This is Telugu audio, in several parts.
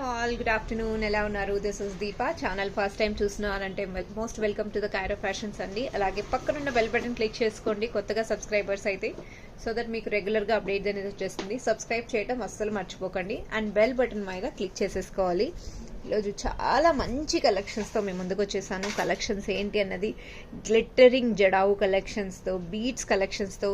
All good afternoon. ఎలా ఉన్నారు? This is Deepa. Channel first time చూస్తున్నారంటే most welcome to the Kairo Fashions అండి. అలాగే పక్కనున్న బెల్ బటన్ క్లిక్ చేసుకోండి కొత్తగా సబ్స్క్రైబర్స్ అయితే, సో దట్ మీకు రెగ్యులర్గా అప్డేట్ అనేది వచ్చేస్తుంది. సబ్స్క్రైబ్ చేయడం అస్సలు మర్చిపోకండి అండ్ బెల్ బటన్ మీద క్లిక్ చేసేసుకోవాలి. ఈరోజు చాలా మంచి కలెక్షన్స్తో మేము ముందుకు వచ్చేసాను. కలెక్షన్స్ ఏంటి అన్నది గ్లిట్టరింగ్ జడావు కలెక్షన్స్తో, బీట్స్ కలెక్షన్స్తో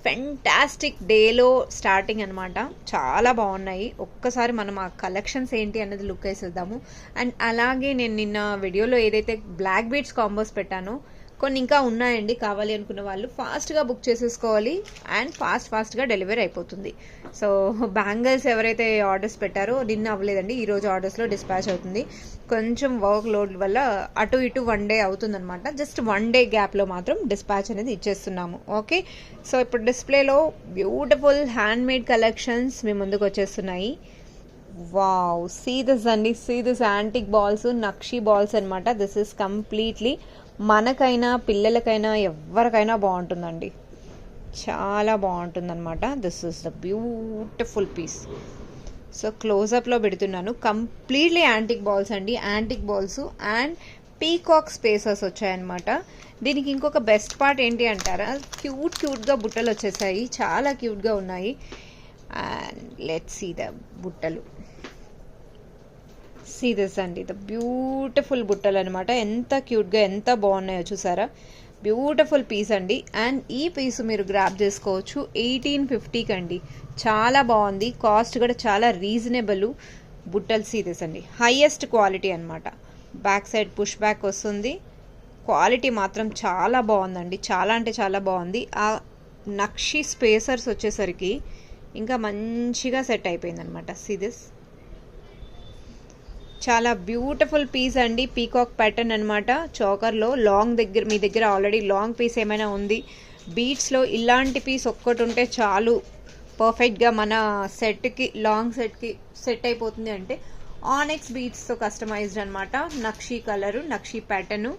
ఫెంటాస్టిక్ డేలో స్టార్టింగ్ అనమాట. చాలా బాగున్నాయి. ఒక్కసారి మనం ఆ కలెక్షన్స్ ఏంటి అన్నది లుక్ వేసేద్దాము. అండ్ అలాగే నేను నిన్న వీడియోలో ఏదైతే బ్లాక్ బీడ్స్ కాంబోస్ పెట్టానో కొన్ని ఇంకా ఉన్నాయండి. కావాలి అనుకున్న వాళ్ళు ఫాస్ట్గా బుక్ చేసేసుకోవాలి అండ్ ఫాస్ట్గా డెలివరీ అయిపోతుంది. సో బ్యాంగిల్స్ ఎవరైతే ఆర్డర్స్ పెట్టారో నిన్న అవ్వలేదండి, ఈరోజు ఆర్డర్స్లో డిస్పాచ్ అవుతుంది. కొంచెం వర్క్ లోడ్ వల్ల అటు ఇటు 1 డే అవుతుందన్నమాట. జస్ట్ 1 డే గ్యాప్లో మాత్రం డిస్పాచ్ అనేది ఇచ్చేస్తున్నాము. ఓకే, సో ఇప్పుడు డిస్ప్లేలో బ్యూటిఫుల్ హ్యాండ్ మేడ్ కలెక్షన్స్ మీ ముందుకు వచ్చేస్తున్నాయి. వావ్, సీ దిస్ అండి, సీ దిస్ యాంటిక్ బాల్స్, నక్షీ బాల్స్ అనమాట. దిస్ ఇస్ కంప్లీట్లీ మనకైనా పిల్లలకైనా ఎవరికైనా బాగుంటుందండి, చాలా బాగుంటుందన్నమాట. This is the beautiful piece. So క్లోజప్లో పెడుతున్నాను. కంప్లీట్లీ యాంటిక్ బాల్స్ అండి, antique balls and peacock spaces వచ్చాయన్నమాట. దీనికి ఇంకొక బెస్ట్ పార్ట్ ఏంటి అంటారా, క్యూట్గా బుట్టలు వచ్చేసాయి, చాలా క్యూట్గా ఉన్నాయి. అండ్ లెట్స్ సీ ద బుట్టలు. సీ దిస్ అండి, ద బ్యూటిఫుల్ బుట్టలు అనమాట. ఎంత క్యూట్గా ఎంత బాగున్నాయో చూసారా. బ్యూటిఫుల్ పీస్ అండి. అండ్ ఈ పీస్ మీరు గ్రాప్ చేసుకోవచ్చు 1850కి అండి. చాలా బాగుంది, కాస్ట్ కూడా చాలా రీజనబుల్. బుట్టలు సీ దిస్ అండి, హైయెస్ట్ క్వాలిటీ అనమాట. బ్యాక్ సైడ్ పుష్ బ్యాక్ వస్తుంది. క్వాలిటీ మాత్రం చాలా బాగుందండి, చాలా అంటే చాలా బాగుంది. ఆ నక్షి స్పేసర్స్ వచ్చేసరికి ఇంకా మంచిగా సెట్ అయిపోయింది అనమాట. సీ దిస్, చాలా బ్యూటిఫుల్ పీస్ అండి. పీకాక్ ప్యాటర్న్ అనమాట. చోకర్లో లాంగ్ దగ్గర, మీ దగ్గర ఆల్రెడీ లాంగ్ పీస్ ఏమైనా ఉంది, బీట్స్లో ఇలాంటి పీస్ ఒక్కటి ఉంటే చాలు, పర్ఫెక్ట్గా మన సెట్కి, లాంగ్ సెట్కి సెట్ అయిపోతుంది. అంటే ఆనెక్స్ బీట్స్తో కస్టమైజ్డ్ అనమాట. నక్షీ కలరు, నక్షీ ప్యాటర్ను,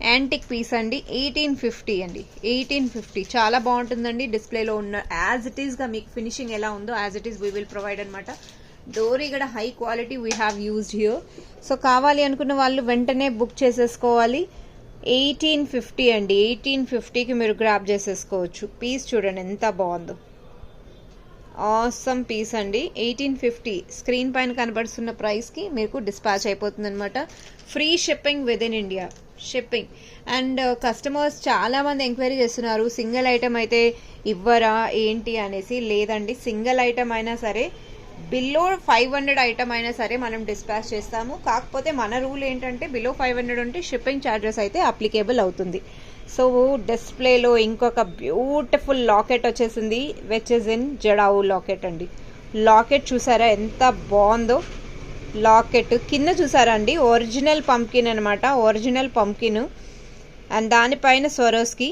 యాంటిక్ పీస్ అండి. 1850 అండి, 1850. చాలా బాగుంటుందండి. డిస్ప్లేలో ఉన్న యాజ్ ఇట్ ఈస్గా మీకు ఫినిషింగ్ ఎలా ఉందో as it is we will provide అనమాట. డోరీ కూడా high quality we have used here. So కావాలి అనుకున్న వాళ్ళు వెంటనే బుక్ చేసేసుకోవాలి. 1850 అండి, 1850కి మీరు గ్రాప్ చేసేసుకోవచ్చు. పీస్ చూడండి ఎంత బాగుందో, ఆసమ్ పీస్ అండి. 1850 స్క్రీన్ పైన కనబడుతున్న ప్రైస్కి మీకు డిస్పాచ్ అయిపోతుంది అనమాట. Free shipping with in India shipping. And customers చాలామంది ఎంక్వైరీ చేస్తున్నారు, సింగిల్ ఐటమ్ అయితే ఇవ్వరా ఏంటి అనేసి. లేదండి, సింగిల్ ఐటమ్ అయినా సరే, బిలో 500 ఐటమ్ అయినా సరే మనం డిస్పాచ్ చేస్తాము. కాకపోతే మన రూల్ ఏంటంటే బిలో 500 ఉంటే షిప్పింగ్ ఛార్జెస్ అయితే అప్లికేబుల్ అవుతుంది. సో డిస్ప్లేలో ఇంకొక బ్యూటిఫుల్ లాకెట్ వచ్చేసింది, విచ్ ఇస్ ఇన్ జడావు లాకెట్ అండి. లాకెట్ చూసారా ఎంత బాగుందో. లాకెట్ కింద చూసారా అండి, ఒరిజినల్ పంకిన్ అనమాట, ఒరిజినల్ పంకిన్. అండ్ దానిపైన స్వరోస్కి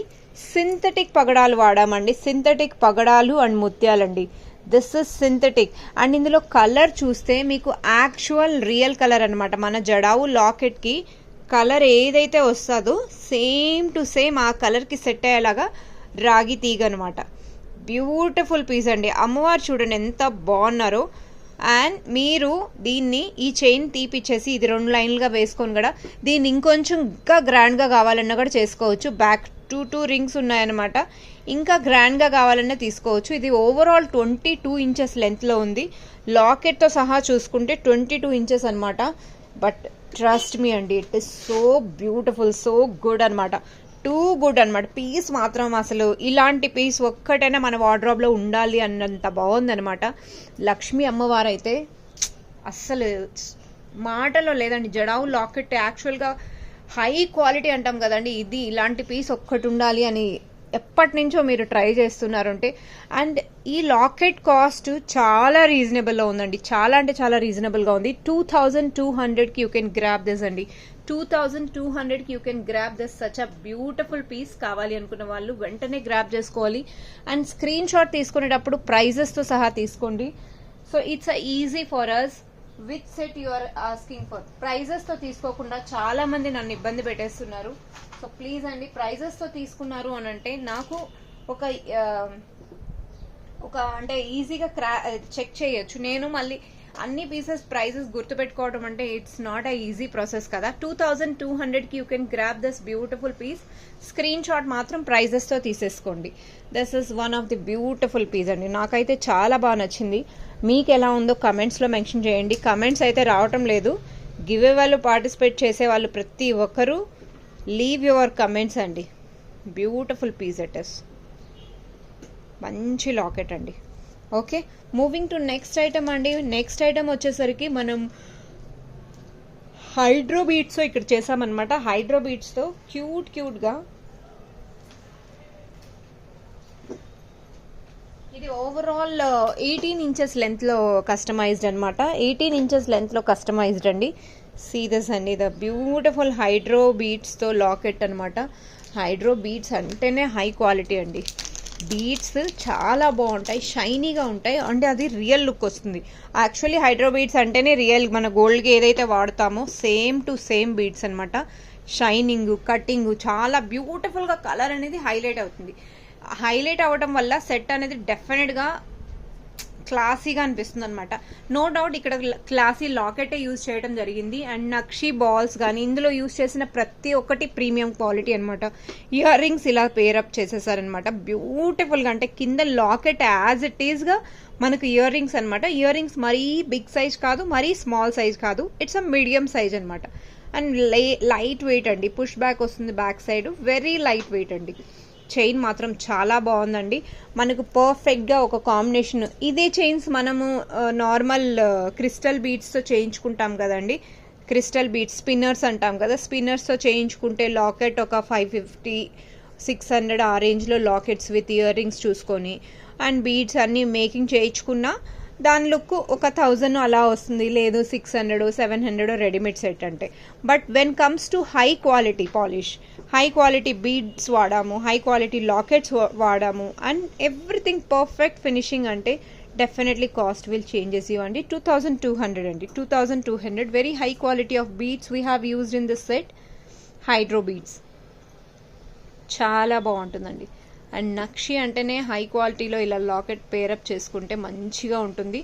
సింథటిక్ పగడాలు వాడామండి. సింథటిక్ పగడాలు అండ్ ముత్యాలండి. This is synthetic. అండ్ ఇందులో కలర్ చూస్తే మీకు యాక్చువల్ రియల్ కలర్ అనమాట. మన జడావు లాకెట్కి కలర్ ఏదైతే వస్తుందో సేమ్ టు సేమ్ ఆ కలర్కి సెట్ అయ్యేలాగా రాగి తీగ అనమాట. బ్యూటిఫుల్ పీస్ అండి. అమ్మవారు చూడండి ఎంత బాగున్నారో. అండ్ మీరు దీన్ని ఈ చైన్ తీపిచ్చేసి ఇది 2 లైన్లుగా వేసుకొని కూడా దీన్ని ఇంకొంచెం ఇంకా గ్రాండ్గా కావాలన్నా కూడా చేసుకోవచ్చు. బ్యాక్ 2 రింగ్స్ ఉన్నాయన్నమాట. ఇంకా గ్రాండ్గా కావాలన్నా తీసుకోవచ్చు. ఇది ఓవరాల్ 22 ఇంచెస్ లెంత్లో ఉంది. లాకెట్తో సహా చూసుకుంటే 22 ఇంచెస్ అనమాట. బట్ ట్రస్ట్ మీ అండి, it is so beautiful, so good అనమాట. టూ గుడ్ అనమాట. పీస్ మాత్రం అసలు ఇలాంటి పీస్ ఒక్కటైనా మన వార్డ్రోబ్లో ఉండాలి అన్నంత బాగుందనమాట. లక్ష్మీ అమ్మవారు అయితే అస్సలు మాటలో లేదండి. జడావు లాకెట్ యాక్చువల్గా హై క్వాలిటీ అంటాం కదండి, ఇది ఇలాంటి పీస్ ఒక్కటి ఉండాలి అని ఎప్పటి నుంచో మీరు ట్రై చేస్తున్నారంటే. అండ్ ఈ లాకెట్ కాస్ట్ చాలా రీజనబుల్లో ఉందండి, చాలా అంటే చాలా రీజనబుల్గా ఉంది. 2200కి యూ కెన్ గ్రాప్ దిస్ అండి. 2200కి you can grab this such a beautiful piece. కావాలి అనుకున్న వాళ్ళు వెంటనే గ్రాప్ చేసుకోవాలి. అండ్ స్క్రీన్ షాట్ తీసుకునేటప్పుడు ప్రైజెస్తో సహా తీసుకోండి. So it's a easy for us. With set you are asking for. ప్రైజెస్తో తీసుకోకుండా చాలా మంది నన్ను ఇబ్బంది పెట్టేస్తున్నారు. సో ప్లీజ్ అండి, ప్రైజెస్తో తీసుకున్నారు అని అంటే నాకు ఒక అంటే ఈజీగా చెక్ చేయొచ్చు. నేను మళ్ళీ అన్ని పీసెస్ ప్రైజెస్ గుర్తుపెట్టుకోవడం అంటే it's not a easy process కదా. 2200కి you can grab this beautiful piece. Screenshot మాత్రం ప్రైజెస్తో తీసేసుకోండి. This is one of the beautiful piece అండి. నాకైతే చాలా బాగా నచ్చింది. మీకు ఎలా ఉందో కమెంట్స్లో మెన్షన్ చేయండి. కమెంట్స్ అయితే రావటం లేదు. గివ్ అవే వాళ్ళు పార్టిసిపేట్ చేసే వాళ్ళు ప్రతి ఒక్కరూ లీవ్ యువర్ కమెంట్స్ అండి. Beautiful piece it is. మంచి లాకెట్ అండి. Okay, moving to next item అండి. నెక్స్ట్ ఐటమ్ వచ్చేసరికి మనం హైడ్రో బీట్స్తో ఇక్కడ చేసామన్నమాట. హైడ్రో బీట్స్తో క్యూట్గా ఇది ఓవరాల్ 18 ఇంచెస్ లెంత్లో కస్టమైజ్డ్ అనమాట. 18 ఇంచెస్ లెంత్లో కస్టమైజ్డ్ అండి. సీ దిస్ అండి, ద బ్యూటిఫుల్ హైడ్రో బీట్స్తో లాకెట్ అనమాట. హైడ్రో బీట్స్ అంటేనే హై క్వాలిటీ అండి. బీట్స్ చాలా బాగుంటాయి, షైనీగా ఉంటాయి, అంటే అది రియల్ లుక్ వస్తుంది. యాక్చువల్లీ హైడ్రో బీట్స్ అంటేనే రియల్, మన గోల్డ్కి ఏదైతే వాడతామో సేమ్ టు సేమ్ బీట్స్ అనమాట. షైనింగ్, కటింగ్ చాలా బ్యూటిఫుల్గా కలర్ అనేది హైలైట్ అవుతుంది. హైలైట్ అవ్వడం వల్ల సెట్ అనేది డెఫినెట్గా క్లాసీగా అనిపిస్తుంది అనమాట. నో డౌట్ ఇక్కడ క్లాసీ లాకెటే యూజ్ చేయడం జరిగింది. అండ్ నక్షి బాల్స్ కానీ ఇందులో యూజ్ చేసిన ప్రతి ఒక్కటి ప్రీమియం క్వాలిటీ అనమాట. ఇయర్ రింగ్స్ ఇలా పేరప్ చేసేసారనమాట బ్యూటిఫుల్గా. అంటే కింద లాకెట్ యాజ్ ఇట్ ఈస్గా మనకు ఇయర్ రింగ్స్ అనమాట. ఇయర్ రింగ్స్ మరీ బిగ్ సైజ్ కాదు, మరీ స్మాల్ సైజ్ కాదు, ఇట్స్ అ మీడియం సైజ్ అనమాట. అండ్ లైట్ వెయిట్ అండి. పుష్ బ్యాక్ వస్తుంది back side, very light weight అండి. చైన్ మాత్రం చాలా బాగుందండి. మనకు పర్ఫెక్ట్గా ఒక కాంబినేషన్. ఇదే చైన్స్ మనము నార్మల్ క్రిస్టల్ బీడ్స్తో చేయించుకుంటాం కదండి. క్రిస్టల్ బీడ్స్ స్పిన్నర్స్ అంటాం కదా. స్పిన్నర్స్తో చేయించుకుంటే లాకెట్ ఒక 550, 600 ఆ రేంజ్లో లాకెట్స్ విత్ ఇయర్ రింగ్స్ చూసుకొని అండ్ బీడ్స్ అన్నీ మేకింగ్ చేయించుకున్నా దాని లుక్ ఒక 1000 అలా వస్తుంది, లేదు 600, 700 రెడీమేడ్ సెట్ అంటే. But when comes to high quality polish, high quality beads వాడాము, హై క్వాలిటీ లాకెట్స్ వాడాము అండ్ ఎవ్రీథింగ్ పర్ఫెక్ట్ ఫినిషింగ్ అంటే definitely cost will changes you అండి. 2200 అండి. 2200 very high quality of beads we have used in this set. Hydro beads చాలా బాగుంటుందండి. అండ్ నక్షి అంటేనే హై క్వాలిటీలో ఇలా లాకెట్ పేరప్ చేసుకుంటే మంచిగా ఉంటుంది.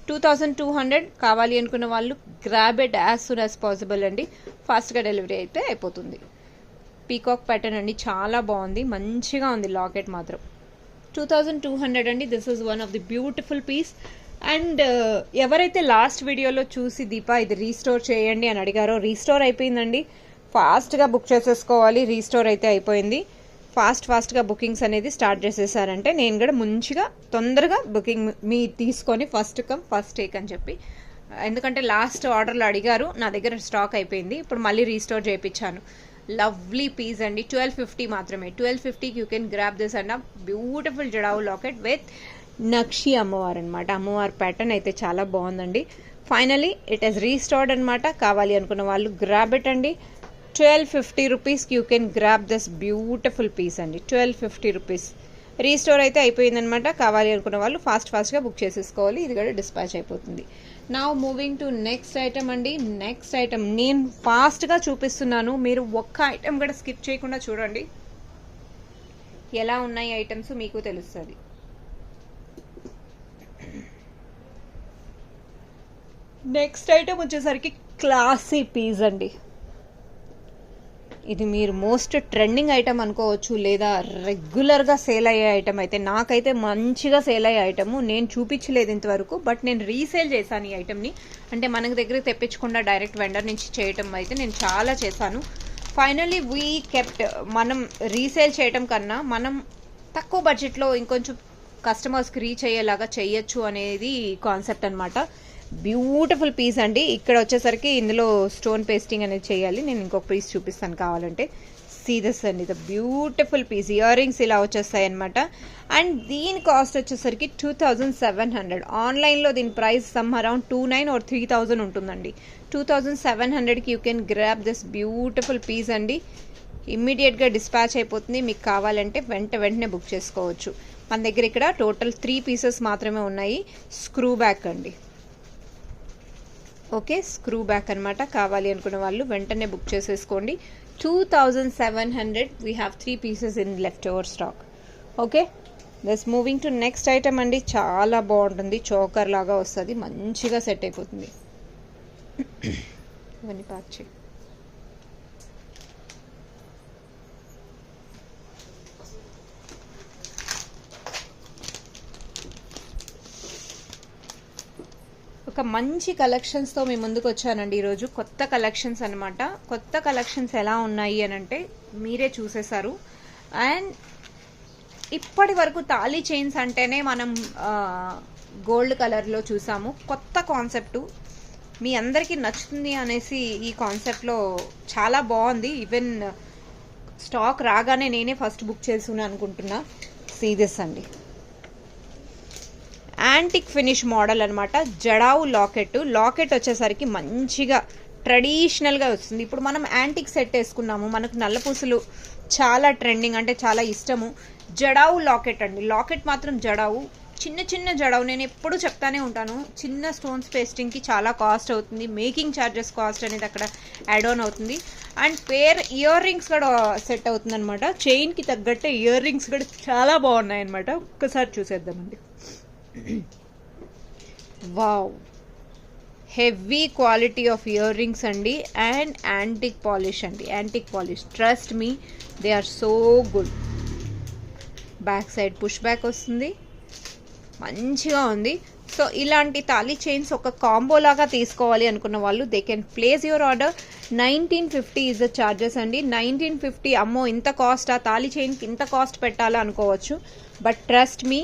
2200 కావాలి అనుకున్న వాళ్ళు grab it as soon as possible అండి. ఫాస్ట్గా డెలివరీ అయితే అయిపోతుంది. పీకాక్ ప్యాటర్న్ అండి, చాలా బాగుంది, మంచిగా ఉంది లాకెట్ మాత్రం. 2200 అండి. This is one of the beautiful piece. And ఎవరైతే లాస్ట్ వీడియోలో చూసి దీపా ఇది రీస్టోర్ చేయండి అని అడిగారో, రీస్టోర్ అయిపోయిందండి. ఫాస్ట్గా బుక్ చేసేసుకోవాలి. రీస్టోర్ అయితే అయిపోయింది. ఫాస్ట్గా బుకింగ్స్ అనేది స్టార్ట్ చేసేసారంటే నేను కూడా మంచిగా తొందరగా బుకింగ్ మీ తీసుకొని ఫస్ట్ కమ్ ఫస్ట్ టేక్ అని చెప్పి, ఎందుకంటే లాస్ట్ ఆర్డర్లో అడిగారు, నా దగ్గర స్టాక్ అయిపోయింది. ఇప్పుడు మళ్ళీ రీస్టోర్ చేయించాను. లవ్లీ పీస్ అండి. 1250 మాత్రమే. 1250కి you can grab this and beautiful జడావు లాకెట్ విత్ నక్షి అమ్మవారు అనమాట. అమ్మవారి ప్యాటర్న్ అయితే చాలా బాగుందండి. ఫైనలీ ఇట్ ఈస్ రీస్టోర్డ్ అనమాట. కావాలి అనుకున్న వాళ్ళు గ్రాబ్ ఇట్ అండి. 1250 రూపీస్కి you can grab this beautiful piece అండి. 1250 రూపీస్. రీస్టోర్ అయితే అయిపోయిందనమాట. కావాలి అనుకున్న వాళ్ళు ఫాస్ట్గా బుక్ చేసేసుకోవాలి. ఇది కూడా డిస్పాచ్ అయిపోతుంది. Now moving to next item అండి. నెక్స్ట్ ఐటమ్ నేను ఫాస్ట్గా చూపిస్తున్నాను, మీరు ఒక్క ఐటమ్ కూడా స్కిప్ చేయకుండా చూడండి. ఎలా ఉన్నాయి ఐటమ్స్ మీకు తెలుస్తుంది. నెక్స్ట్ ఐటమ్ వచ్చేసరికి క్లాసీ పీస్ అండి. ఇది మీరు మోస్ట్ ట్రెండింగ్ ఐటమ్ అనుకోవచ్చు, లేదా రెగ్యులర్గా సేల్ అయ్యే ఐటమ్. అయితే నాకైతే మంచిగా సేల్ అయ్యే ఐటమ్. నేను చూపించలేదు ఇంతవరకు, బట్ నేను రీసేల్ చేశాను ఈ ఐటమ్ని. అంటే మనకి దగ్గర తెప్పించకుండా డైరెక్ట్ వెండర్ నుంచి చేయటం అయితే నేను చాలా చేశాను. Finally we kept. మనం రీసేల్ చేయటం కన్నా మనం తక్కువ బడ్జెట్లో ఇంకొంచెం కస్టమర్స్కి రీచ్ అయ్యేలాగా చేయొచ్చు అనేది కాన్సెప్ట్ అనమాట. బ్యూటిఫుల్ పీస్ అండి. ఇక్కడ వచ్చేసరికి ఇందులో స్టోన్ పేస్టింగ్ అనేది చేయాలి. నేను ఇంకొక పీస్ చూపిస్తాను కావాలంటే. సీదస్ అండి, the beautiful piece. Earrings ఇలా వచ్చేస్తాయి అనమాట. అండ్ దీని కాస్ట్ వచ్చేసరికి 2700. ఆన్లైన్లో దీని ప్రైస్ సమ్ అరౌండ్ 2900 or 3000 ఉంటుందండి. 2700కి you can grab this beautiful piece అండి. ఇమ్మీడియట్గా డిస్పాచ్ అయిపోతుంది. మీకు కావాలంటే వెంటనే బుక్ చేసుకోవచ్చు. మన దగ్గర ఇక్కడ టోటల్ 3 పీసెస్ మాత్రమే ఉన్నాయి. స్క్రూ బ్యాక్ అండి. ఓకే, స్క్రూ బ్యాక్ అనమాట. కావాలి అనుకున్న వాళ్ళు వెంటనే బుక్ చేసేసుకోండి. 2700. We have 3 pieces in left over stock. Okay, thus moving to next item అండి. చాలా బాగుంటుంది, చోకర్ లాగా వస్తుంది, మంచిగా సెట్ అయిపోతుంది. ఇవన్నీ ప్యాక్ చేయి. ఒక మంచి కలెక్షన్స్తో మీ ముందుకు వచ్చానండి ఈరోజు. కొత్త కలెక్షన్స్ అనమాట. కొత్త కలెక్షన్స్ ఎలా ఉన్నాయి అని అంటే మీరే చూసేశారు. అండ్ ఇప్పటి వరకు తాళీ చైన్స్ అంటేనే మనం గోల్డ్ కలర్లో చూసాము. కొత్త కాన్సెప్టు మీ అందరికీ నచ్చుతుంది అనేసి ఈ కాన్సెప్ట్లో చాలా బాగుంది. ఈవెన్ స్టాక్ రాగానే నేనే ఫస్ట్ బుక్ చేసుకుని అనుకుంటున్నా. సీరియస్ అండి, యాంటిక్ ఫినిష్ మోడల్ అనమాట. జడావు లాకెట్ వచ్చేసరికి మంచిగా ట్రెడిషనల్గా వస్తుంది. ఇప్పుడు మనం యాంటిక్ సెట్ వేసుకున్నాము, మనకు నల్లపూసలు చాలా ట్రెండింగ్, అంటే చాలా ఇష్టము. జడావు లాకెట్ అండి. లాకెట్ మాత్రం జడావు, చిన్న చిన్న జడావు. నేను ఎప్పుడు చెప్తానే ఉంటాను, చిన్న స్టోన్స్ పేస్టింగ్కి చాలా కాస్ట్ అవుతుంది. మేకింగ్ ఛార్జెస్ కాస్ట్ అనేది అక్కడ యాడ్ ఆన్ అవుతుంది. అండ్ పేర్ ఇయర్ రింగ్స్ కూడా సెట్ అవుతుంది అనమాట. చైన్కి తగ్గట్టే ఇయర్ రింగ్స్ కూడా చాలా బాగున్నాయి అనమాట. ఒక్కసారి చూసేద్దామండి. Wow, heavy quality of earrings అండి. అండ్ యాంటిక్ పాలిష్ అండి, antique polish. Trust me, they are so good. Back side push back వస్తుంది, మంచిగా ఉంది. సో ఇలాంటి తాళీ చైన్స్ ఒక కాంబో లాగా తీసుకోవాలి అనుకున్న వాళ్ళు they can place your order. 1950 is the charges అండి. 1950, అమ్మో ఇంత కాస్టా, తాళీ చైన్కి ఇంత కాస్ట్ పెట్టాలా అనుకోవచ్చు. But trust me,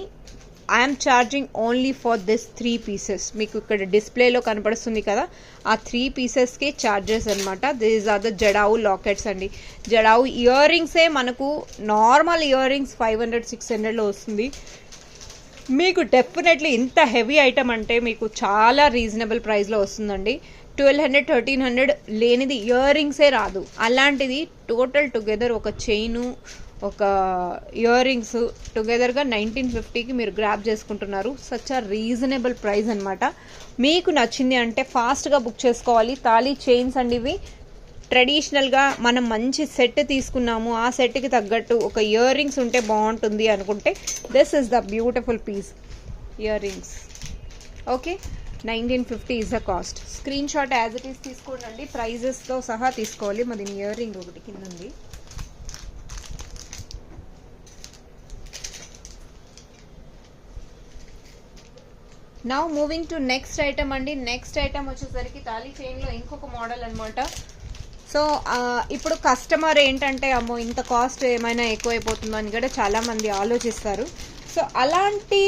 I'm charging only for this 3 pieces. మీకు ఇక్కడ డిస్ప్లేలో కనపడుస్తుంది కదా, ఆ 3 piecesకి ఛార్జెస్ అనమాట. This are the jadau lockets అండి. జడావు ఇయర్ రింగ్సే మనకు నార్మల్ ఇయర్ రింగ్స్ 500-600లో వస్తుంది. మీకు డెఫినెట్లీ ఇంత హెవీ ఐటమ్ అంటే మీకు చాలా రీజనబుల్ ప్రైస్లో వస్తుందండి. 1200-1300 లేనిది ఇయర్ రింగ్సే రాదు. అలాంటిది టోటల్ టుగెదర్ ఒక చైను, ఒక ఇయర్ రింగ్స్ టుగెదర్గా 1950కి మీరు గ్రాప్ చేసుకుంటున్నారు. సచ్ ఆ రీజనబుల్ ప్రైస్ అనమాట. మీకు నచ్చింది అంటే ఫాస్ట్గా బుక్ చేసుకోవాలి. తాళీ చైన్స్ అండి ఇవి. ట్రెడిషనల్గా మనం మంచి సెట్ తీసుకున్నాము, ఆ సెట్కి తగ్గట్టు ఒక ఇయర్ రింగ్స్ ఉంటే బాగుంటుంది అనుకుంటే this is the beautiful piece earrings. Okay, 1950 is the cost. Screenshot as it is తీసుకోండి, ప్రైజెస్తో సహా తీసుకోవాలి. మాది ఇయర్ రింగ్ ఒకటి కింద ఉంది. Now moving to next item అండి. నెక్స్ట్ ఐటమ్ వచ్చేసరికి తాళీ చైన్లో ఇంకొక మోడల్ అనమాట. సో ఇప్పుడు కస్టమర్ ఏంటంటే అమ్మో ఇంత కాస్ట్ ఏమైనా ఎక్కువైపోతుందో అని కూడా చాలామంది ఆలోచిస్తారు. సో అలాంటి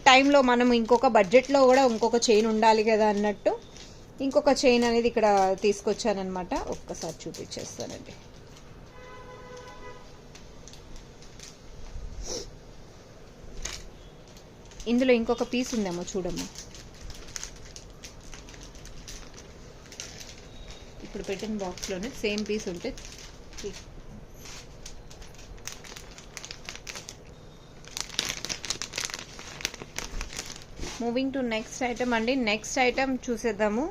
టైంలో మనం ఇంకొక బడ్జెట్లో కూడా ఇంకొక చైన్ ఉండాలి కదా అన్నట్టు ఇంకొక చైన్ అనేది ఇక్కడ తీసుకొచ్చానమాట. ఒక్కసారి చూపించేస్తానండి. ఇందులో ఇంకొక పీస్ ఉందేమో చూడమ్మా. ఇప్పుడు పెట్టిన బాక్స్లోనే సేమ్ పీస్ ఉంటే మూవింగ్ టు నెక్స్ట్ ఐటమ్ అండి. నెక్స్ట్ ఐటమ్ చూసేద్దాము.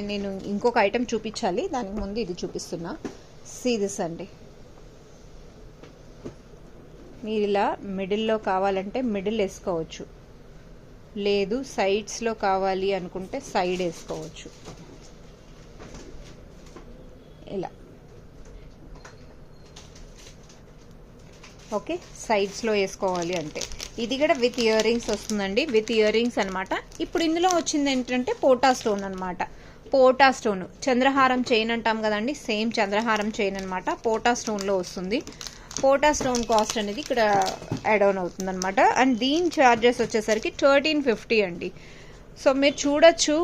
నేను ఇంకొక ఐటమ్ చూపించాలి, దానికి ముందు ఇది చూపిస్తున్నా. సీరియస్ అండి. మీరు ఇలా మిడిల్లో కావాలంటే మిడిల్ వేసుకోవచ్చు, లేదు సైడ్స్లో కావాలి అనుకుంటే సైడ్ వేసుకోవచ్చు. ఇలా ఓకే, సైడ్స్లో వేసుకోవాలి అంటే ఇది కూడా విత్ ఇయర్ రింగ్స్ వస్తుందండి. విత్ ఇయర్ రింగ్స్ అనమాట. ఇప్పుడు ఇందులో వచ్చింది ఏంటంటే పోటా స్టోన్ అనమాట. పోటా స్టోన్ చంద్రహారం చైన్ అంటాం కదండి, సేమ్ చంద్రహారం చైన్ అనమాట. పోటా స్టోన్లో వస్తుంది. పోటా స్టోన్ కాస్ట్ అనేది ఇక్కడ యాడ్ ఆన్ అవుతుంది అనమాట. అండ్ దీని ఛార్జెస్ వచ్చేసరికి 1350 అండి. సో మీరు చూడొచ్చు,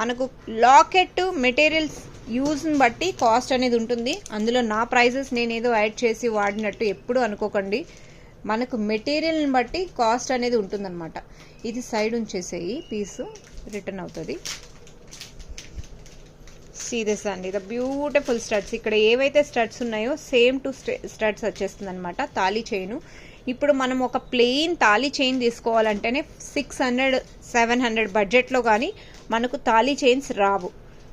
మనకు లాకెట్ మెటీరియల్స్ యూజ్ని బట్టి కాస్ట్ అనేది ఉంటుంది. అందులో నా ప్రైజెస్ నేను ఏదో యాడ్ చేసి వాడినట్టు ఎప్పుడు అనుకోకండి. మనకు మెటీరియల్ని బట్టి కాస్ట్ అనేది ఉంటుందన్నమాట. ఇది సైడ్ ఉంచేసేయి, పీసు రిటర్న్ అవుతుంది. సీరియస్ అండి, ద బ్యూటిఫుల్ స్టడ్స్. ఇక్కడ ఏవైతే స్టడ్స్ ఉన్నాయో సేమ్ టు స్టడ్స్ వచ్చేస్తుంది అనమాట. తాళీ చైను. ఇప్పుడు మనం ఒక ప్లెయిన్ తాళీ చైన్ తీసుకోవాలంటేనే 600-700 బడ్జెట్లో కానీ మనకు తాళీ చైన్స్ రావు.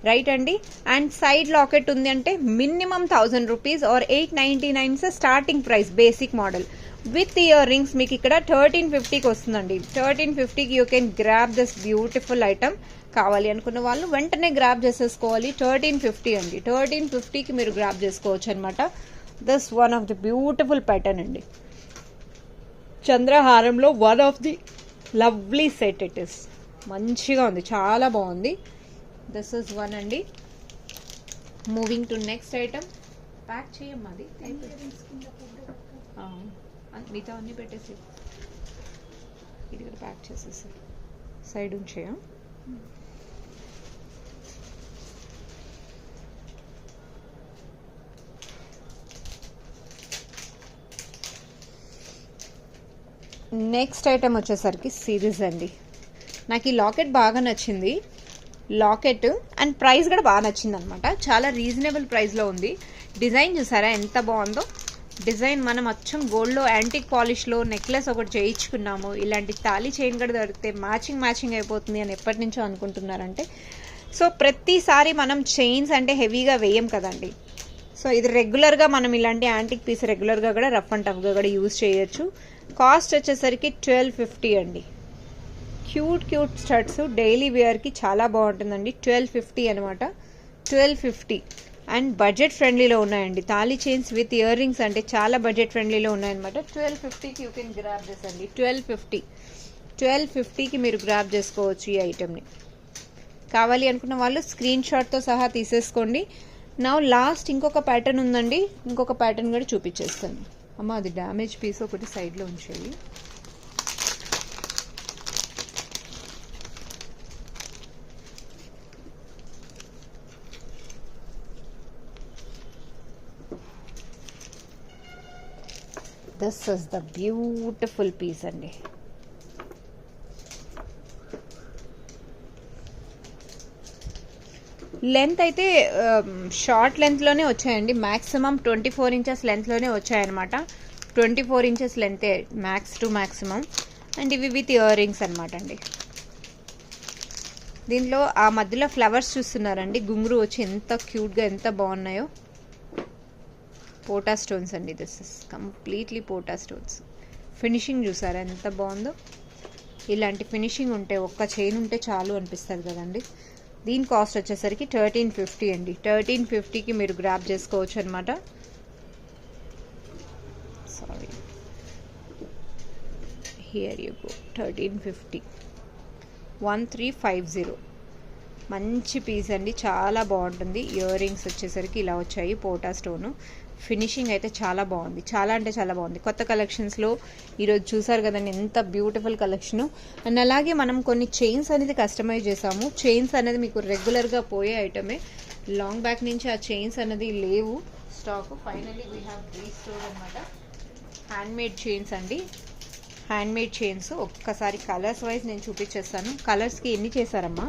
రైట్ అండి. అండ్ సైడ్ లాకెట్ ఉంది అంటే minimum 1000 rupees or 899 starting price basic model with earrings మీకు ఇక్కడ 1350కి వస్తుందండి. 1350కి you can grab this beautiful item. కావాలి అనుకున్న వాళ్ళు వెంటనే గ్రాబ్ చేసేసుకోవాలి. 1350 అండి. 1350కి మీరు గ్రాబ్ చేసుకోవచ్చు అనమాట. This one of the beautiful pattern అండి. చంద్రహారంలో one of the lovely set it is. మంచిగా ఉంది, చాలా బాగుంది. దిస్ ఇస్ వన్ అండి. Moving to next item. Pack చేయమ్మది మిగతా అన్నీ పెట్టేసి ఇది కూడా ప్యాక్ చేసేసి సైడ్ ఉంచేయ. నెక్స్ట్ ఐటమ్ వచ్చేసరికి సిరీస్ అండి. నాకు ఈ లాకెట్ బాగా నచ్చింది. లాకెట్ అండ్ ప్రైస్ కూడా బాగా నచ్చింది అనమాట. చాలా రీజనబుల్ ప్రైస్లో ఉంది. డిజైన్ చూసారా ఎంత బాగుందో. డిజైన్ మనం అచ్చం గోల్డ్లో యాంటిక్ పాలిష్లో నెక్లెస్ ఒకటి చేయించుకున్నాము. ఇలాంటి తాళీ చైన్ కూడా దొరికితే మ్యాచింగ్ అయిపోతుంది అని ఎప్పటి నుంచో అనుకుంటున్నారంటే, సో ప్రతిసారి మనం చైన్స్ అంటే హెవీగా వేయం కదండి. సో ఇది రెగ్యులర్గా మనం ఇలాంటి యాంటిక్ పీస్ రెగ్యులర్గా కూడా రఫ్ అండ్ టఫ్గా కూడా యూజ్ చేయొచ్చు. కాస్ట్ వచ్చేసరికి 1250 అండి. క్యూట్ స్టడ్స్ డైలీ వేర్కి చాలా బాగుంటుందండి. 1250 అనమాట. 1250 అండ్ బడ్జెట్ ఫ్రెండ్లీలో ఉన్నాయండి. Thali chains with ear rings అంటే చాలా బడ్జెట్ ఫ్రెండ్లీలో ఉన్నాయన్నమాట. 1250కి యూ కెన్ గ్రాబ్ దిస్ అండి. 1250కి మీరు గ్రాబ్ చేసుకోవచ్చు ఈ ఐటమ్ని. కావాలి అనుకున్న వాళ్ళు స్క్రీన్ షాట్తో సహా తీసేసుకోండి. నా లాస్ట్ ఇంకొక ప్యాటర్న్ ఉందండి. ఇంకొక ప్యాటర్న్ కూడా చూపించేస్తాను. అమ్మ అది డ్యామేజ్ పీస్ ఒకటి సైడ్లో ఉంచేది. This is the beautiful piece అండి. లెంత్ అయితే షార్ట్ లెంత్లోనే వచ్చాయండి. మ్యాక్సిమం 24 ఇంచెస్ లెంత్లోనే వచ్చాయన్నమాట. 24 ఇంచెస్ లెంతే మ్యాక్స్ టు మ్యాక్సిమం. అండ్ ఇవి విత్ ఇయర్ రింగ్స్ అనమాట అండి. దీంట్లో ఆ మధ్యలో ఫ్లవర్స్ చూస్తున్నారండి. గుంగురు వచ్చి ఎంత క్యూట్గా ఎంత బాగున్నాయో. పోటా స్టోన్స్ అండి. దిస్ ఇస్ కంప్లీట్లీ పోటా స్టోన్స్. ఫినిషింగ్ చూసారా ఎంత బాగుందో. ఇలాంటి ఫినిషింగ్ ఉంటే ఒక్క చైన్ ఉంటే చాలు అనిపిస్తుంది కదండి. దీని కాస్ట్ వచ్చేసరికి 1350 అండి. 1350కి మీరు గ్రాబ్ చేసుకోవచ్చు అనమాట. Sorry, here you go. 1350 1350. మంచి పీస్ అండి, చాలా బాగుంటుంది. ఇయర్ రింగ్స్ వచ్చేసరికి ఇలా వచ్చాయి పోటా స్టోను. ఫినిషింగ్ అయితే చాలా బాగుంది. చాలా అంటే చాలా బాగుంది. కొత్త కలెక్షన్స్లో ఈరోజు చూసారు కదండి ఎంత బ్యూటిఫుల్ కలెక్షను. అండ్ అలాగే మనం కొన్ని చైన్స్ అనేది కస్టమైజ్ చేసాము. చైన్స్ అనేది మీకు రెగ్యులర్గా పోయే ఐటమే. లాంగ్ బ్యాక్ నుంచి ఆ చైన్స్ అనేది లేవు stock. Finally we have restored అనమాట. హ్యాండ్మేడ్ చైన్స్ అండి. Handmade chains. ఒక్కసారి కలర్స్ వైజ్ నేను చూపించేస్తాను. కలర్స్కి ఎన్ని చేశారమ్మా?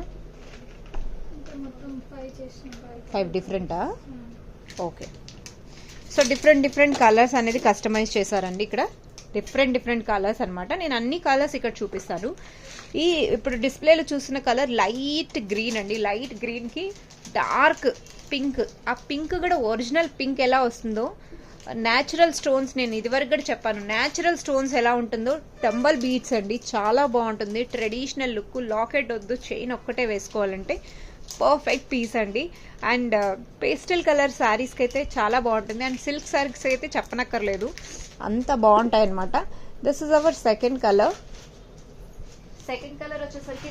5 డిఫరెంటా? ఓకే. సో డిఫరెంట్ కలర్స్ అనేది కస్టమైజ్ చేశారండి. ఇక్కడ డిఫరెంట్ కలర్స్ అనమాట. నేను అన్ని కలర్స్ ఇక్కడ చూపిస్తాను. ఈ ఇప్పుడు డిస్ప్లేలో చూసిన కలర్ లైట్ గ్రీన్ అండి. లైట్ గ్రీన్కి డార్క్ పింక్. ఆ పింక్ కూడా ఒరిజినల్ పింక్ ఎలా వస్తుందో, న్యాచురల్ స్టోన్స్ నేను ఇదివరకు కూడా చెప్పాను. న్యాచురల్ స్టోన్స్ ఎలా ఉంటుందో టంబల్ బీడ్స్ అండి. చాలా బాగుంటుంది. Traditional look. లాకెట్ వద్దు, చైన్ ఒక్కటే వేసుకోవాలంటే పర్ఫెక్ట్ పీస్ అండి. అండ్ పేస్టల్ కలర్ శారీస్కి అయితే చాలా బాగుంటుంది. అండ్ సిల్క్ శారీస్కి అయితే చెప్పనక్కర్లేదు, అంత బాగుంటాయి అనమాట. This is our second colour. Second colour వచ్చేసరికి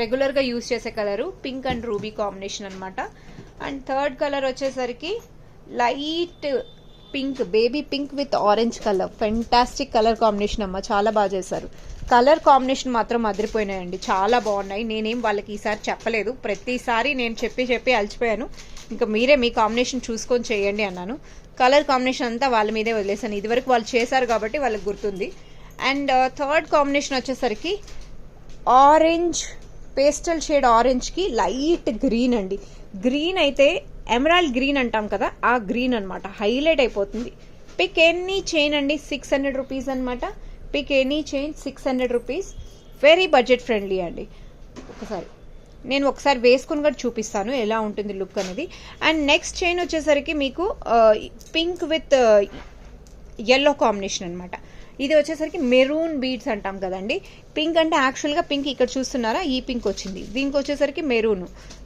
రెగ్యులర్గా యూజ్ చేసే colour pink and ruby combination అనమాట. అండ్ థర్డ్ కలర్ వచ్చేసరికి light pink, baby pink with orange colour. Fantastic colour combination అమ్మ, చాలా బాగా చేశారు. కలర్ కాంబినేషన్ మాత్రం అదిరిపోయినాయండి, చాలా బాగున్నాయి. నేనేం వాళ్ళకి ఈసారి చెప్పలేదు, ప్రతిసారి నేను చెప్పి అలసిపోయాను. ఇంకా మీరే మీ కాంబినేషన్ చూసుకొని చేయండి అన్నాను. కలర్ కాంబినేషన్ అంతా వాళ్ళ మీదే వదిలేసాను. ఇదివరకు వాళ్ళు చేశారు కాబట్టి వాళ్ళకి గుర్తుంది. అండ్ థర్డ్ కాంబినేషన్ వచ్చేసరికి ఆరెంజ్, పేస్టల్ షేడ్ ఆరెంజ్కి లైట్ గ్రీన్ అండి. గ్రీన్ అయితే ఎమరాల్డ్ గ్రీన్ అంటాం కదా, ఆ గ్రీన్ అనమాట. హైలైట్ అయిపోతుంది. పిక్ ఎనీ చైన్ అండి, 600 రూపీస్ అనమాట. Pick any chain 600 rupees. Very budget friendly అండి. ఒకసారి నేను ఒకసారి వేసుకుని కూడా చూపిస్తాను ఎలా ఉంటుంది లుక్ అనేది. అండ్ నెక్స్ట్ చైన్ వచ్చేసరికి మీకు పింక్ విత్ ఎల్లో కాంబినేషన్ అనమాట. ఇది వచ్చేసరికి మెరూన్ బీడ్స్ అంటాం కదండి. పింక్ అంటే యాక్చువల్గా పింక్ ఇక్కడ చూస్తున్నారా, ఈ పింక్ వచ్చింది. దీనికి వచ్చేసరికి మెరూన్.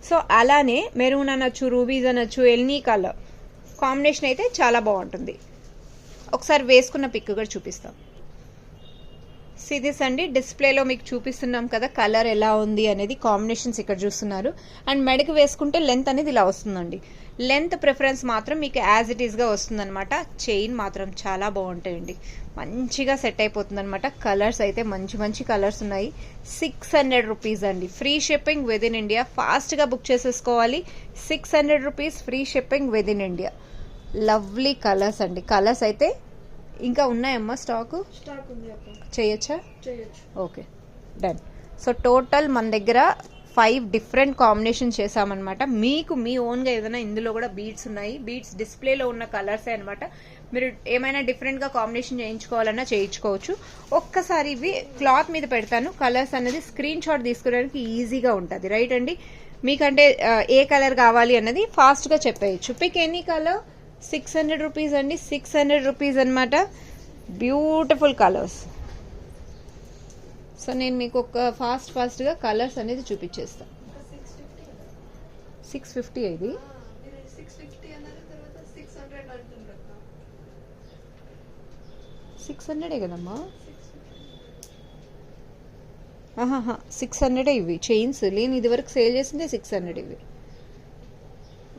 సో అలానే మెరూన్ అనొచ్చు, రూబీస్ అనొచ్చు, ఎనీ కలర్ కాంబినేషన్ అయితే చాలా బాగుంటుంది. ఒకసారి వేసుకున్న పిక్ కూడా చూపిస్తాం. సిదిస్ అండి, డిస్ప్లేలో మీకు చూపిస్తున్నాం కదా కలర్ ఎలా ఉంది అనేది. కాంబినేషన్స్ ఇక్కడ చూస్తున్నారు. అండ్ మెడకి వేసుకుంటే లెంత్ అనేది ఇలా వస్తుందండి. లెంత్ ప్రిఫరెన్స్ మాత్రం మీకు యాజ్ ఇట్ ఈస్గా వస్తుందన్నమాట. చైన్ మాత్రం చాలా బాగుంటాయండి, మంచిగా సెట్ అయిపోతుంది అనమాట. కలర్స్ అయితే మంచి మంచి కలర్స్ ఉన్నాయి. 600 రూపీస్ అండి, free shipping with in India. ఫాస్ట్గా బుక్ చేసేసుకోవాలి. 600 rupees free shipping with in India. Lovely colours అండి. కలర్స్ అయితే ఇంకా ఉన్నాయమ్మా, స్టాక్ ఉంది. చేయొచ్చా? చేయొచ్చు. Okay, done. సో టోటల్ మన దగ్గర 5 డిఫరెంట్ కాంబినేషన్ చేసామన్నమాట. మీకు మీ ఓన్గా ఏదైనా ఇందులో కూడా బీడ్స్ ఉన్నాయి. బీడ్స్ డిస్ప్లేలో ఉన్న కలర్సే అనమాట. మీరు ఏమైనా డిఫరెంట్గా కాంబినేషన్ చేయించుకోవాలన్నా చేయించుకోవచ్చు. ఒక్కసారి ఇవి క్లాత్ మీద పెడతాను. కలర్స్ అనేది స్క్రీన్ షాట్ తీసుకోవడానికి ఈజీగా ఉంటుంది, రైట్ అండి. మీకంటే ఏ కలర్ కావాలి అన్నది ఫాస్ట్గా చెప్పేయచ్చు. Pick any colour. 600 రూపీస్ అండి, 600 రూపీస్ అనమాట. Beautiful colours. సో నేను మీకు ఒక ఫాస్ట్గా కలర్స్ అనేది చూపించేస్తాను. 650 ఇది 600 కదమ్మా. 600 ఇవి చైన్స్. నేను ఇది వరకు సేల్ చేసిందే 600 ఇవి.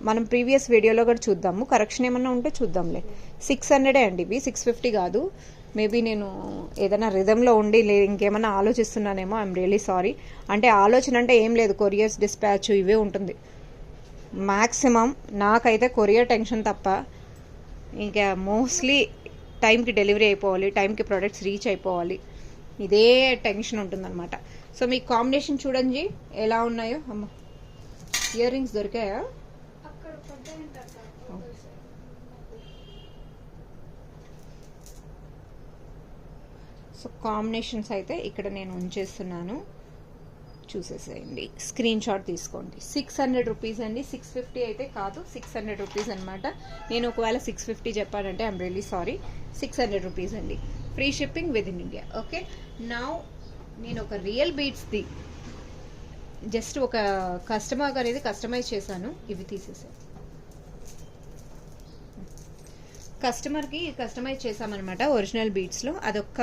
మనం ప్రీవియస్ వీడియోలో కూడా చూద్దాము, కరెక్షన్ ఏమన్నా ఉంటే చూద్దాంలే. 600 అండి ఇవి, 650 కాదు. మేబీ నేను ఏదైనా రిథంలో ఉండి ఇంకేమన్నా ఆలోచిస్తున్నానేమో. I'm really sorry. అంటే ఆలోచన అంటే ఏం లేదు, కొరియర్స్ డిస్పాచ్ ఇవే ఉంటుంది మ్యాక్సిమం. నాకైతే కొరియర్ టెన్షన్ తప్ప ఇంకా మోస్ట్లీ టైంకి డెలివరీ అయిపోవాలి, టైంకి ప్రొడక్ట్స్ రీచ్ అయిపోవాలి, ఇదే టెన్షన్ ఉంటుందన్నమాట. సో మీకు కాంబినేషన్ చూడండి ఎలా ఉన్నాయో. అమ్మ, ఇయర్ రింగ్స్ దొరికాయా? సో కాంబినేషన్స్ అయితే ఇక్కడ నేను ఉంచేస్తున్నాను, చూసేసేయండి, స్క్రీన్ షాట్ తీసుకోండి. 600 రూపీస్ అండి, 650 అయితే కాదు, 600 రూపీస్ అనమాట. నేను ఒకవేళ 650 చెప్పానంటే ఐఎమ్ రియలీ సారీ. 600 రూపీస్ అండి, free shipping with in India. Okay, now నేను ఒక రియల్ బీడ్స్ది జస్ట్ ఒక కస్టమర్ అనేది కస్టమైజ్ చేశాను. ఇవి తీసేసాను, కస్టమర్కి కస్టమైజ్ చేసామన్నమాట ఒరిజినల్ బీడ్స్లో. అదొక్క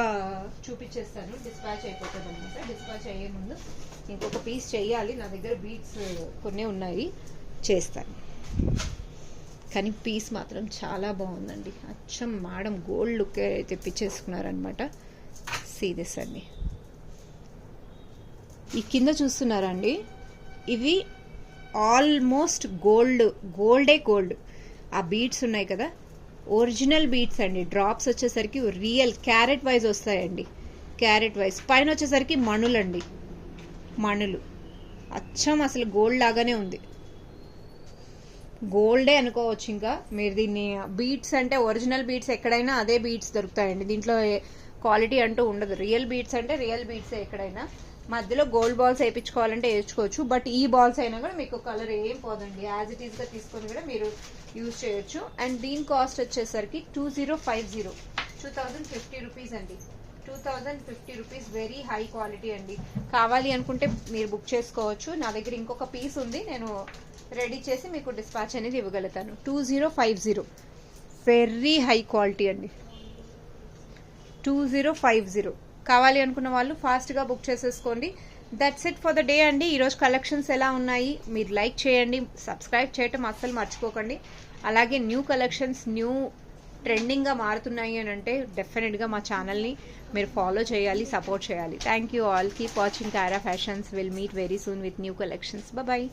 చూపించేస్తాను, డిస్పాచ్ అయిపోతుంది అనమాట. డిస్పాచ్ అయ్యే ముందు ఇంకొక పీస్ చేయాలి, నా దగ్గర బీడ్స్ కొన్ని ఉన్నాయి, చేస్తాను. కానీ పీస్ మాత్రం చాలా బాగుందండి, అచ్చం మేడం గోల్డ్ లుక్ తెప్పించేసుకున్నారనమాట. సీరియస్ అండి. ఈ కింద చూస్తున్నారండి, ఇవి ఆల్మోస్ట్ గోల్డే గోల్డ్. ఆ బీడ్స్ ఉన్నాయి కదా, ఒరిజినల్ బీడ్స్ అండి. డ్రాప్స్ వచ్చేసరికి రియల్ క్యారెట్ వైజ్ వస్తాయండి, క్యారెట్ వైజ్. పైన వచ్చేసరికి మణులండి, మణులు అచ్చం అసలు గోల్డ్ లాగానే ఉంది. గోల్డే అనుకోవచ్చు. ఇంకా మీరు దీన్ని బీడ్స్ అంటే ఒరిజినల్ బీడ్స్ ఎక్కడైనా అదే బీడ్స్ దొరుకుతాయండి, దీంట్లో క్వాలిటీ అంటూ ఉండదు. రియల్ బీడ్స్ అంటే రియల్ బీడ్సే ఎక్కడైనా. మధ్యలో గోల్డ్ బాల్స్ వేయించుకోవాలంటే వేయించుకోవచ్చు, బట్ ఈ బాల్స్ అయినా కూడా మీకు కలర్ ఏం పోదండి, యాజ్ ఇట్ ఈస్గా తీసుకొని కూడా మీరు యూజ్ చేయొచ్చు. అండ్ దీని కాస్ట్ వచ్చేసరికి 2050 రూపీస్ అండి, 2050 రూపీస్. వెరీ హై క్వాలిటీ అండి. కావాలి అనుకుంటే మీరు బుక్ చేసుకోవచ్చు. నా దగ్గర ఇంకొక పీస్ ఉంది, నేను రెడీ చేసి మీకు డిస్పాచ్ అనేది ఇవ్వగలుగుతాను. 2050 వెరీ హై క్వాలిటీ అండి, 2050. కావాలి అనుకున్న వాళ్ళు ఫాస్ట్గా బుక్ చేసేసుకోండి. That's it for the day అండి. ఈరోజు కలెక్షన్స్ ఎలా ఉన్నాయి మీరు లైక్ చేయండి, సబ్స్క్రైబ్ చేయటం అస్సలు మర్చిపోకండి. అలాగే న్యూ కలెక్షన్స్ న్యూ ట్రెండింగ్గా మారుతున్నాయి అని అంటే డెఫినెట్గా మా ఛానల్ని మీరు ఫాలో చేయాలి, సపోర్ట్ చేయాలి. Thank you all. Keep watching Kaira fashions. Will meet very soon with new collections. Bye.